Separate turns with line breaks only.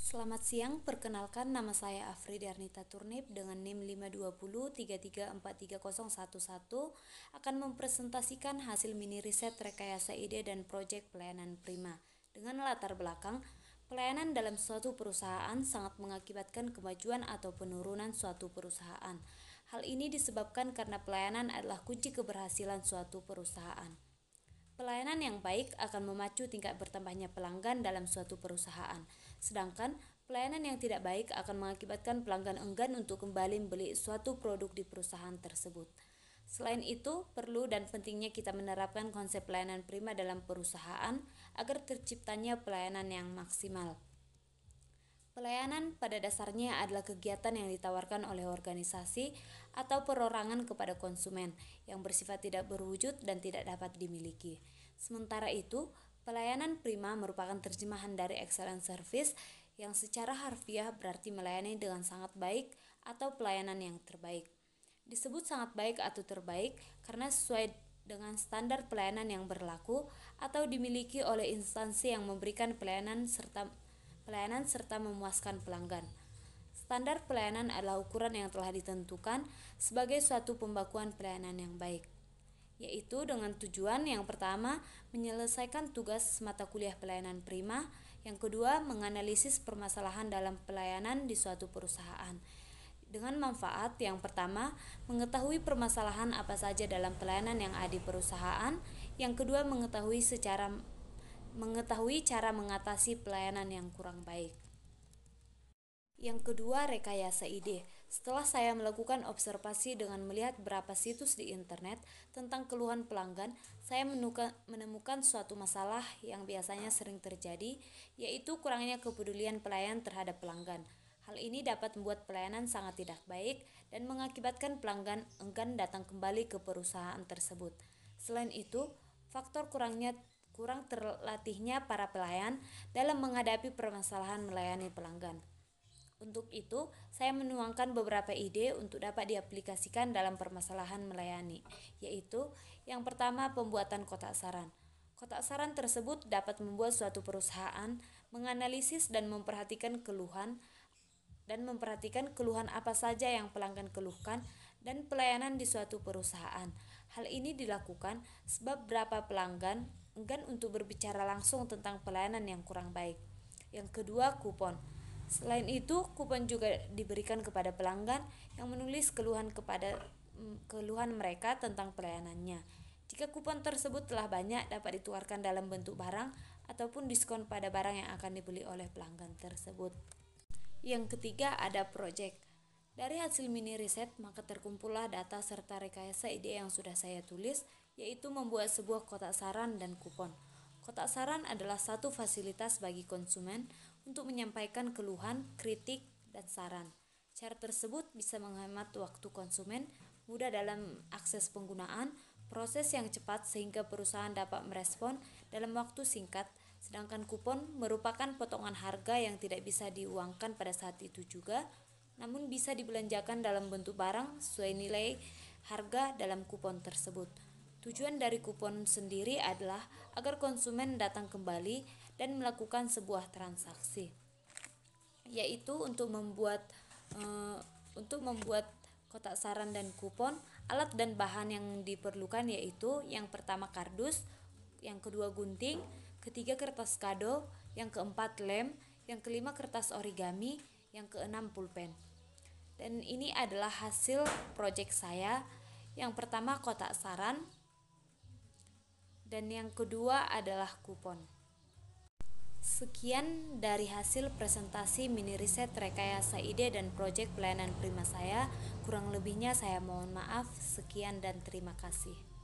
Selamat siang, perkenalkan nama saya Afrida Arnita Turnip dengan NIM 52033430111 akan mempresentasikan hasil mini riset rekayasa ide dan proyek pelayanan prima. Dengan latar belakang, pelayanan dalam suatu perusahaan sangat mengakibatkan kemajuan atau penurunan suatu perusahaan. Hal ini disebabkan karena pelayanan adalah kunci keberhasilan suatu perusahaan. Pelayanan yang baik akan memacu tingkat bertambahnya pelanggan dalam suatu perusahaan, sedangkan pelayanan yang tidak baik akan mengakibatkan pelanggan enggan untuk kembali membeli suatu produk di perusahaan tersebut. Selain itu, perlu dan pentingnya kita menerapkan konsep pelayanan prima dalam perusahaan agar terciptanya pelayanan yang maksimal. Pelayanan pada dasarnya adalah kegiatan yang ditawarkan oleh organisasi atau perorangan kepada konsumen yang bersifat tidak berwujud dan tidak dapat dimiliki. Sementara itu, pelayanan prima merupakan terjemahan dari excellent service yang secara harfiah berarti melayani dengan sangat baik atau pelayanan yang terbaik. Disebut sangat baik atau terbaik karena sesuai dengan standar pelayanan yang berlaku atau dimiliki oleh instansi yang memberikan pelayanan serta memuaskan pelanggan. Standar pelayanan adalah ukuran yang telah ditentukan sebagai suatu pembakuan pelayanan yang baik, yaitu dengan tujuan yang pertama menyelesaikan tugas mata kuliah pelayanan prima, yang kedua menganalisis permasalahan dalam pelayanan di suatu perusahaan. Dengan manfaat yang pertama mengetahui permasalahan apa saja dalam pelayanan yang ada di perusahaan, yang kedua mengetahui cara mengatasi pelayanan yang kurang baik. Yang kedua, rekayasa ide. Setelah saya melakukan observasi dengan melihat beberapa situs di internet tentang keluhan pelanggan, saya menemukan suatu masalah yang biasanya sering terjadi, yaitu kurangnya kepedulian pelayan terhadap pelanggan. Hal ini dapat membuat pelayanan sangat tidak baik dan mengakibatkan pelanggan enggan datang kembali ke perusahaan tersebut. Selain itu, faktor kurang terlatihnya para pelayan dalam menghadapi permasalahan melayani pelanggan. Untuk itu, saya menuangkan beberapa ide untuk dapat diaplikasikan dalam permasalahan melayani, yaitu yang pertama pembuatan kotak saran. Kotak saran tersebut dapat membuat suatu perusahaan menganalisis dan memperhatikan keluhan apa saja yang pelanggan keluhkan dan pelayanan di suatu perusahaan. Hal ini dilakukan sebab beberapa pelanggan enggan untuk berbicara langsung tentang pelayanan yang kurang baik. Yang kedua, kupon. Selain itu, kupon juga diberikan kepada pelanggan yang menulis keluhan mereka tentang pelayanannya. Jika kupon tersebut telah banyak, dapat ditukarkan dalam bentuk barang ataupun diskon pada barang yang akan dibeli oleh pelanggan tersebut. Yang ketiga, ada proyek. Dari hasil mini riset, maka terkumpullah data serta rekayasa ide yang sudah saya tulis, yaitu membuat sebuah kotak saran dan kupon. Kotak saran adalah satu fasilitas bagi konsumen untuk menyampaikan keluhan, kritik, dan saran. Cara tersebut bisa menghemat waktu konsumen, mudah dalam akses penggunaan, proses yang cepat sehingga perusahaan dapat merespon dalam waktu singkat, sedangkan kupon merupakan potongan harga yang tidak bisa diuangkan pada saat itu juga, namun bisa dibelanjakan dalam bentuk barang sesuai nilai harga dalam kupon tersebut. Tujuan dari kupon sendiri adalah agar konsumen datang kembali dan melakukan sebuah transaksi, yaitu untuk membuat kotak saran dan kupon. Alat dan bahan yang diperlukan yaitu yang pertama kardus, yang kedua gunting, ketiga kertas kado, yang keempat lem, yang kelima kertas origami, yang keenam pulpen. Dan ini adalah hasil proyek saya. Yang pertama kotak saran, dan yang kedua adalah kupon. Sekian dari hasil presentasi mini riset rekayasa ide dan proyek pelayanan prima saya. Kurang lebihnya saya mohon maaf. Sekian dan terima kasih.